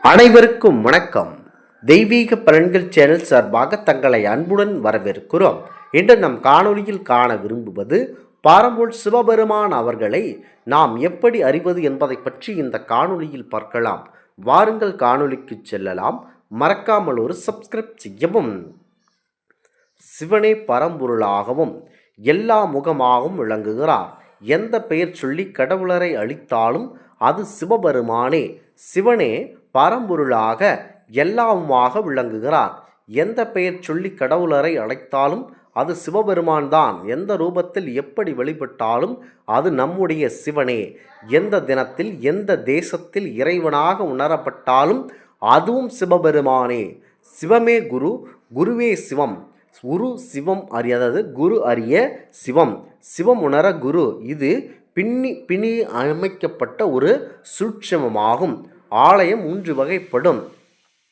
அனைவருக்கும் வணக்கம். தெய்வீக பலன்கள் சேனல் சார்பாக தங்களை அன்புடன் வரவேற்கிறோம். இன்று நம் காணொளியில் காண விரும்புவது பாரம்பூர் சிவபெருமான் அவர்களை நாம் எப்படி அறிவது என்பதை பற்றி இந்த காணொளியில் பார்க்கலாம். வாருங்கள் காணொளிக்கு செல்லலாம். மறக்காமல் ஒரு சப்ஸ்கிரைப் செய்யவும். சிவனே பரம்பொருளாகவும் எல்லா முகமாகவும் விளங்குகிறார். எந்த பெயர் சொல்லி கடவுளரை அளித்தாலும் அது சிவபெருமானே. சிவனே பரம்பொருளாக எல்லாவுமாக விளங்குகிறார். எந்த பெயர் சொல்லி கடவுளரை அழைத்தாலும் அது சிவபெருமான் தான். எந்த ரூபத்தில் எப்படி வழிபட்டாலும் அது நம்முடைய சிவனே. எந்த தினத்தில் எந்த தேசத்தில் இறைவனாக உணரப்பட்டாலும் அதுவும் சிவபெருமானே. சிவமே குரு, குருவே சிவம். குரு சிவம் அறியாதது, குரு அறிய சிவம். சிவம் உணர குரு. இது பின்னி அமைக்கப்பட்ட ஒரு சூட்சமமாகும். ஆலயம் 3 வகைப்படும்: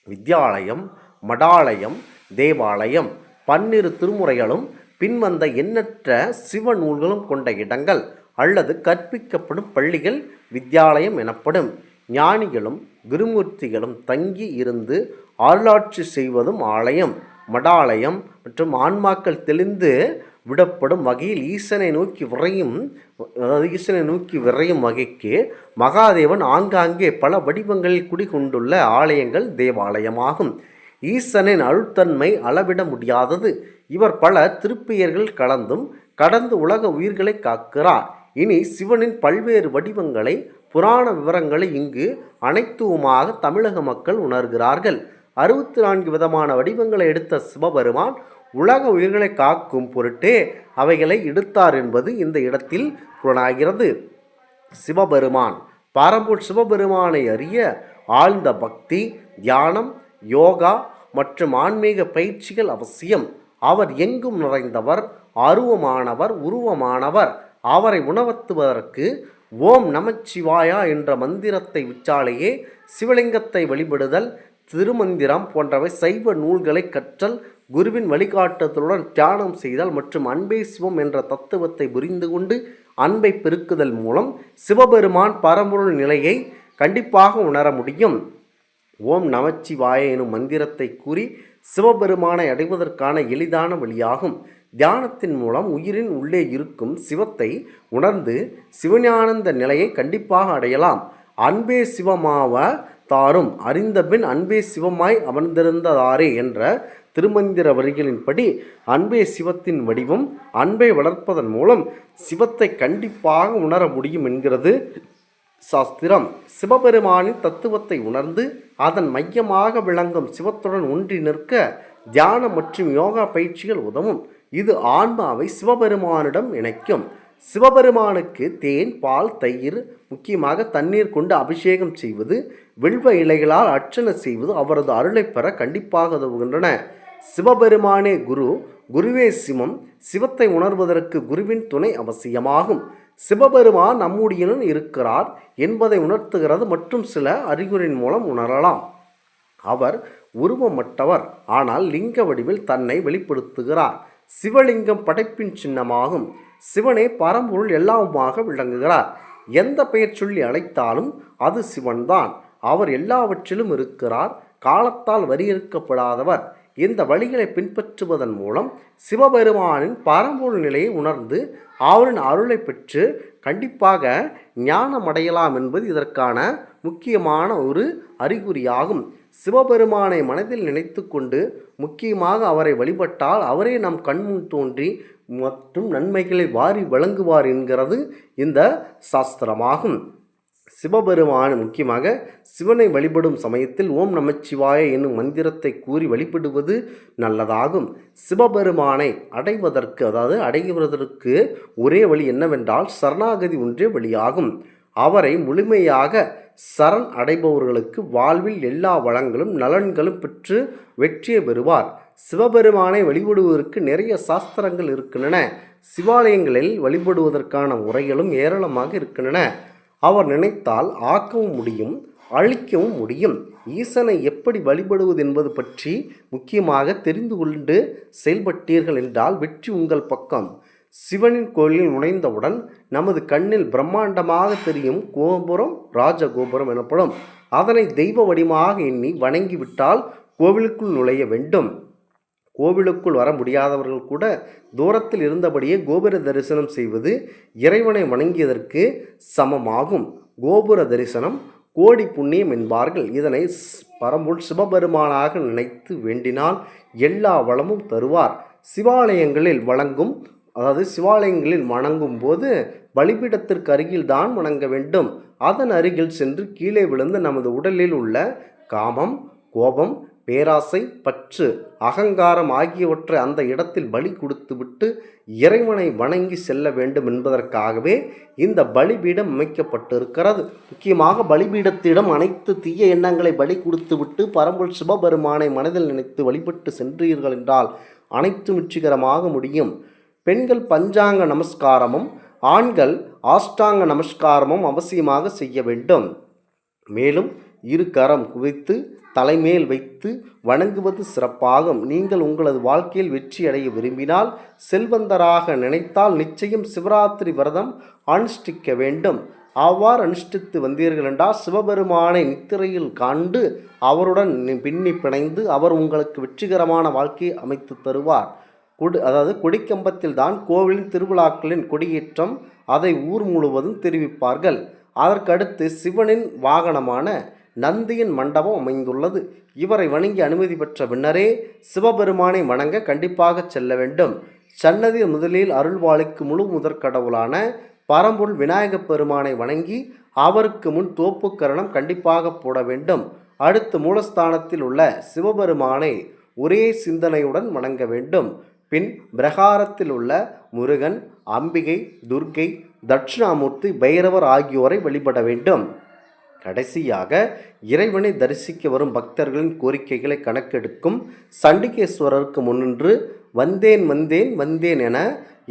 வித்யாலயம், மடாலயம், தேவாலயம். 12 திருமுறைகளும் பின்வந்த எண்ணற்ற சிவ நூல்களும் கொண்ட இடங்கள் அல்லது கற்பிக்கப்படும் பள்ளிகள் வித்யாலயம் எனப்படும். ஞானிகளும் குருமூர்த்திகளும் தங்கி இருந்து அருளாட்சி செய்வதும் ஆலயம். மடாலயம் மற்றும் ஆன்மாக்கள் தெளிந்து விடப்படும் வகையில் ஈசனை நோக்கி விரையும் வகைக்கு மகாதேவன் ஆங்காங்கே பல வடிவங்களில் குடிகொண்டுள்ள ஆலயங்கள் தேவாலயமாகும். ஈசனின் அருள்தன்மை அளவிட முடியாதது. இவர் பல திருப்பெயர்கள் கடந்து உலக உயிர்களை காக்கிறார். இனி சிவனின் பல்வேறு வடிவங்களை, புராண விவரங்களை இங்கு அனைத்துமாக தமிழக மக்கள் உணர்கிறார்கள். 64 விதமான வடிவங்களை எடுத்த சிவபெருமான் உலக உயிர்களை காக்கும் பொருட்டே அவைகளை எடுத்தார் என்பது இந்த இடத்தில் புலனாகிறது. சிவபெருமான் பாரம்பூர் சிவபெருமானை அறிய ஆழ்ந்த பக்தி, தியானம், யோகா மற்றும் ஆன்மீக பயிற்சிகள் அவசியம். அவர் எங்கும் நிறைந்தவர், அருவமானவர், உருவமானவர். அவரை உணர்த்துவதற்கு ஓம் நமச்சிவாயா என்ற மந்திரத்தை உச்சாலேயே சிவலிங்கத்தை வழிபடுதல், திருமந்திரம் போன்றவை சைவ நூல்களை கற்றல், குருவின் வழிகாட்டுதலுடன் தியானம் செய்தல் மற்றும் அன்பே சிவம் என்ற தத்துவத்தை புரிந்து கொண்டு அன்பை பெருக்குதல் மூலம் சிவபெருமான் பரம்பொருள் நிலையை கண்டிப்பாக உணர முடியும். ஓம் நமச்சிவாய எனும் மந்திரத்தை கூறி சிவபெருமானை அடைவதற்கான எளிதான வழியாகும். தியானத்தின் மூலம் உயிரின் உள்ளே இருக்கும் சிவத்தை உணர்ந்து சிவஞானந்த நிலையை கண்டிப்பாக அடையலாம். அன்பே சிவமாவ தாரும் அறிந்தபின் அன்பே சிவமாய் அமர்ந்திருந்ததாரே என்ற திருமந்திர வரிகளின்படி அன்பே சிவத்தின் வடிவம். அன்பை வளர்ப்பதன் மூலம் சிவத்தை கண்டிப்பாக உணர முடியும் என்கிறது சாஸ்திரம். சிவபெருமானின் தத்துவத்தை உணர்ந்து அதன் மையமாக விளங்கும் சிவத்துடன் ஒன்றி நிற்க தியானம் மற்றும் யோகா பயிற்சிகள் உதவும். இது ஆன்மாவை சிவபெருமானிடம் இணைக்கும். சிவபெருமானுக்கு தேன், பால், தயிர், முக்கியமாக தண்ணீர் கொண்டு அபிஷேகம் செய்வது, வில்வ இலைகளால் அர்ச்சனை செய்வது அவரது அருளை பெற கண்டிப்பாக உதவுகின்றன. சிவபெருமானே குரு, குருவே சிவம். சிவத்தை உணர்வதற்கு குருவின் துணை அவசியமாகும். சிவபெருமான் நம்முடையுடன் இருக்கிறார் என்பதை உணர்த்துகிறது மற்றும் சில அறிகுறியின் மூலம் உணரலாம். அவர் உருவமற்றவர், ஆனால் லிங்க வடிவில் தன்னை வெளிப்படுத்துகிறார். சிவலிங்கம் படைப்பின் சின்னமாகும். சிவனே பரம்பொருள் எல்லாவுமாக விளங்குகிறார். எந்த பெயர் சொல்லி அழைத்தாலும் அது சிவன்தான். அவர் எல்லாவற்றிலும் இருக்கிறார். காலத்தால் வரையறுக்கப்படாதவர். இந்த வழிகளை பின்பற்றுவதன் மூலம் சிவபெருமானின் பரம்பொருள் நிலையை உணர்ந்து அவரின் அருளை பெற்று கண்டிப்பாக ஞானமடையலாம் என்பது இதற்கான முக்கியமான ஒரு அறிகுறியாகும். சிவபெருமானை மனதில் நினைத்து கொண்டு முக்கியமாக அவரை வழிபட்டால் அவரே நம் கண்முன் தோன்றி மற்றும் நன்மைகளை வாரி வழங்குவார் என்கிறது இந்த சாஸ்திரமாகும். சிவபெருமான் முக்கியமாக சிவனை வழிபடும் சமயத்தில் ஓம் நமச்சிவாய என்னும் மந்திரத்தை கூறி வழிபடுவது நல்லதாகும். சிவபெருமானை அடைவதற்கு ஒரே வழி என்னவென்றால் சரணாகதி ஒன்றே வழியாகும். அவரை முழுமையாக சரண் அடைபவர்களுக்கு வாழ்வில் எல்லா வளங்களும் நலன்களும் பெற்று வெற்றியை பெறுவார். சிவபெருமானை வழிபடுவதற்கு நிறைய சாஸ்திரங்கள் இருக்கின்றன. சிவாலயங்களில் வழிபடுவதற்கான முறைகளும் ஏராளமாக இருக்கின்றன. அவர் நினைத்தால் ஆக்கவும் முடியும், அழிக்கவும் முடியும். ஈசனை எப்படி வழிபடுவது என்பது பற்றி முக்கியமாக தெரிந்து கொண்டு செயல்பட்டீர்கள் என்றால் வெற்றி உங்கள் பக்கம். சிவனின் கோயிலில் நுழைந்தவுடன் நமது கண்ணில் பிரம்மாண்டமாக தெரியும் கோபுரம் ராஜகோபுரம் எனப்படும். அதனை தெய்வ வடிவமாக எண்ணி வணங்கிவிட்டால் கோவிலுக்குள் நுழைய வேண்டும். கோவிலுக்குள் வர முடியாதவர்கள் கூட தூரத்தில் இருந்தபடியே கோபுர தரிசனம் செய்வது இறைவனை வணங்கியதற்கு சமமாகும். கோபுர தரிசனம் கோடி புண்ணியம் என்பார்கள். இதனை பரம்பொருள் சிவபெருமானாக நினைத்து வேண்டினால் எல்லா வளமும் தருவார். சிவாலயங்களில் வணங்கும் போது பலிபீடத்திற்கு அருகில் தான் வணங்க வேண்டும். அதன் அருகில் சென்று கீழே விழுந்து நமது உடலில் உள்ள காமம், கோபம், பேராசை, பற்று, அகங்காரம் ஆகியவற்றை அந்த இடத்தில் பலி கொடுத்துவிட்டு இறைவனை வணங்கி செல்ல வேண்டும் என்பதற்காகவே இந்த பலிபீடம் அமைக்கப்பட்டிருக்கிறது. முக்கியமாக பலிபீடத்திடம் அனைத்து தீய எண்ணங்களை பலி கொடுத்துவிட்டு பரம்பொருள் சிவபெருமானை மனதில் நினைத்து வழிபட்டு சென்றீர்கள் என்றால் அனைத்தும் வெற்றிகரமாக முடியும். பெண்கள் பஞ்சாங்க நமஸ்காரமும் ஆண்கள் ஆஷ்டாங்க நமஸ்காரமும் அவசியமாக செய்ய வேண்டும். மேலும் இரு கரம் குவித்து தலைமேல் வைத்து வணங்குவது சிறப்பாகும். நீங்கள் உங்களது வாழ்க்கையில் வெற்றி அடைய விரும்பினால், செல்வந்தராக நினைத்தால் நிச்சயம் சிவராத்திரி விரதம் அனுஷ்டிக்க வேண்டும். அவ்வாறு அனுஷ்டித்து வந்தீர்கள் என்றால் சிவபெருமானை நித்திரையில் காண்டு அவருடன் பின்னி பிணைந்து அவர் உங்களுக்கு வெற்றிகரமான வாழ்க்கையை அமைத்து தருவார். கொடிக்கம்பத்தில் தான் கோவிலின் திருவிழாக்களின் கொடியேற்றம் அதை ஊர் முழுவதும் தெரிவிப்பார்கள். அதற்கடுத்து சிவனின் வாகனமான நந்தியின் மண்டபம் அமைந்துள்ளது. இவரை வணங்கி அனுமதி பெற்ற பின்னரே சிவபெருமானை வணங்க கண்டிப்பாக செல்ல வேண்டும். சன்னதி முதலில் அருள்வாளிக்கு முழு முதற்கடவுளான பரம்பொருள் விநாயகப் பெருமானை வணங்கி அவருக்கு முன் தோப்புக்கரணம் கண்டிப்பாக போட வேண்டும். அடுத்து மூலஸ்தானத்தில் உள்ள சிவபெருமானை ஒரே சிந்தனையுடன் வணங்க வேண்டும். பின் பிரகாரத்தில் உள்ள முருகன், அம்பிகை, துர்க்கை, தட்சிணாமூர்த்தி, பைரவர் ஆகியோரை வழிபட வேண்டும். கடைசியாக இறைவனை தரிசிக்க வரும் பக்தர்களின் கோரிக்கைகளை கணக்கெடுக்கும் சண்டிகேஸ்வரருக்கு முன்னின்று வந்தேன் வந்தேன் வந்தேன் என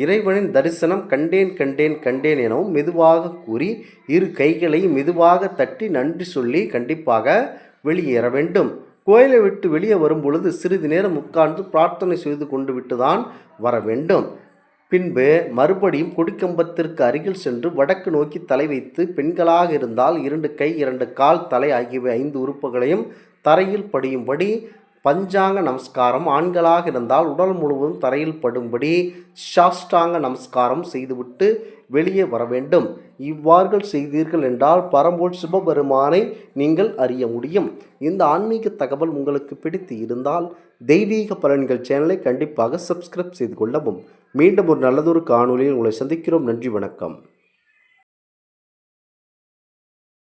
இறைவனின் தரிசனம் கண்டேன் கண்டேன் கண்டேன் எனவும் மெதுவாக கூறி இரு கைகளையும் மெதுவாக தட்டி நன்றி சொல்லி கண்டிப்பாக வெளியேற வேண்டும். கோயிலை விட்டு வெளியே வரும் பொழுது சிறிது நேரம் உட்கார்ந்து பிரார்த்தனை செய்து கொண்டு விட்டுதான் வர வேண்டும். பின்பு மறுபடியும் கொடிக்கம்பத்திற்கு அருகில் சென்று வடக்கு நோக்கி தலை வைத்து, பெண்களாக இருந்தால் 2 கை 2 கால் தலை ஆகியவை 5 உறுப்புகளையும் தரையில் படியும்படி பஞ்சாங்க நமஸ்காரம், ஆண்களாக இருந்தால் உடல் முழுவதும் தரையில் படும்படி சாஷ்டாங்க நமஸ்காரம் செய்துவிட்டு வெளியே வர வேண்டும். இவ்வாறு செய்தீர்கள் என்றால் பரம்பொருள் சிவபெருமானை நீங்கள் அறிய முடியும். இந்த ஆன்மீக தகவல் உங்களுக்கு பிடித்து இருந்தால் தெய்வீக பலன்கள் சேனலை கண்டிப்பாக சப்ஸ்கிரைப் செய்து கொள்ளவும். மீண்டும் ஒரு நல்லதொரு காணொலியில் உங்களை சந்திக்கிறோம். நன்றி, வணக்கம்.